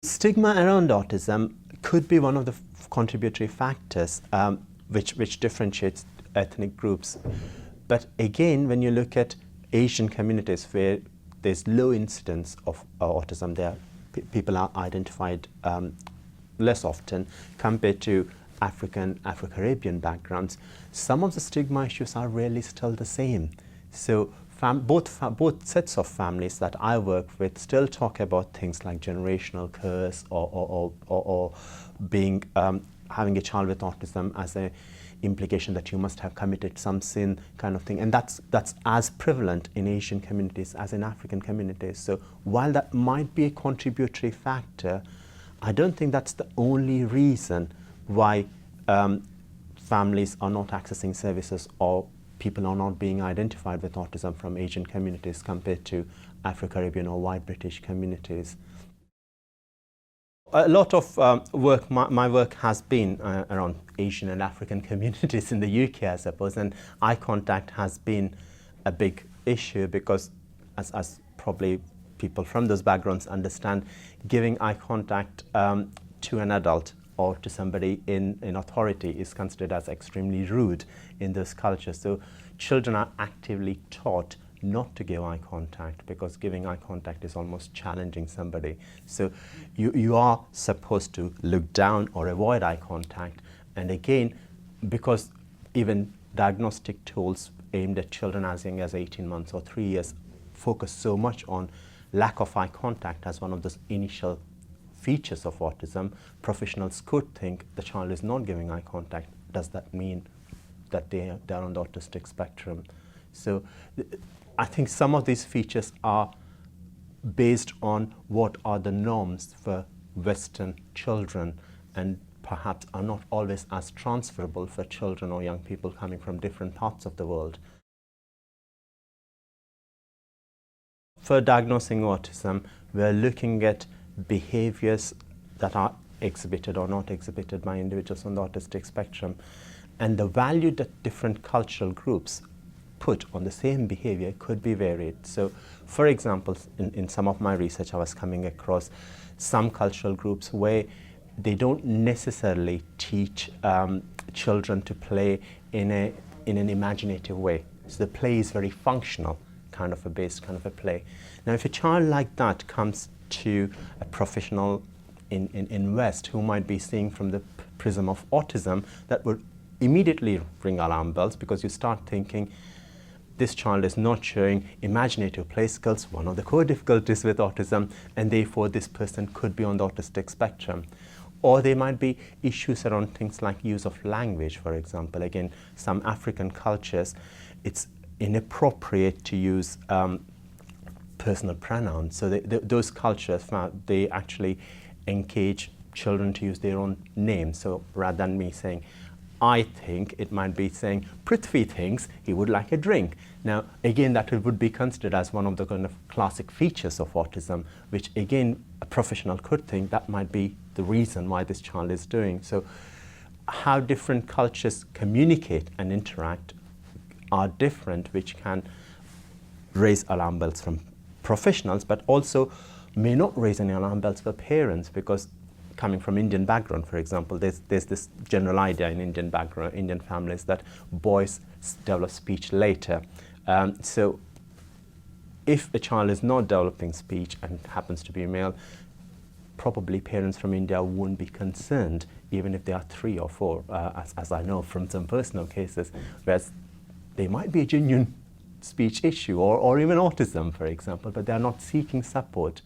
Stigma around autism could be one of the contributory factors which differentiates ethnic groups. But again, when you look at Asian communities where there's low incidence of autism, people are identified less often compared to Afro-Caribbean backgrounds, some of the stigma issues are really still the same. So both sets of families that I work with still talk about things like generational curse or being having a child with autism as a implication that you must have committed some sin kind of thing, and that's as prevalent in Asian communities as in African communities. So while that might be a contributory factor, I don't think that's the only reason why families are not accessing services or people are not being identified with autism from Asian communities compared to Afro-Caribbean or white British communities. A lot of my work has been around Asian and African communities in the UK, I suppose, and eye contact has been a big issue because, as probably people from those backgrounds understand, giving eye contact to an adult or to somebody in authority is considered as extremely rude in those cultures. So children are actively taught not to give eye contact because giving eye contact is almost challenging somebody. So you are supposed to look down or avoid eye contact. And again, because even diagnostic tools aimed at children as young as 18 months or 3 years focus so much on lack of eye contact as one of those initial features of autism, professionals could think the child is not giving eye contact. Does that mean that they're on the autistic spectrum? So I think some of these features are based on what are the norms for Western children and perhaps are not always as transferable for children or young people coming from different parts of the world. For diagnosing autism, we're looking at behaviors that are exhibited or not exhibited by individuals on the autistic spectrum, and the value that different cultural groups put on the same behavior could be varied. So, for example, in some of my research I was coming across some cultural groups where they don't necessarily teach children to play in an imaginative way. So the play is very functional, kind of a play. Now if a child like that comes to a professional in West who might be seeing from the prism of autism, that would immediately ring alarm bells because you start thinking this child is not showing imaginative play skills, one of the core difficulties with autism, and therefore this person could be on the autistic spectrum. Or there might be issues around things like use of language, for example. Again, some African cultures, it's inappropriate to use personal pronouns. So those cultures, they actually engage children to use their own names. So rather than me saying, I think, it might be saying, Prithvi thinks he would like a drink. Now, again, that would be considered as one of the kind of classic features of autism, which again, a professional could think that might be the reason why this child is doing. So how different cultures communicate and interact are different, which can raise alarm bells from professionals, but also may not raise any alarm bells for parents, because coming from Indian background, for example, there's this general idea in Indian families that boys develop speech later. So if a child is not developing speech and happens to be male, probably parents from India won't be concerned, even if they are 3 or 4, as I know from some personal cases, whereas there might be a genuine speech issue or even autism, for example, but they are not seeking support.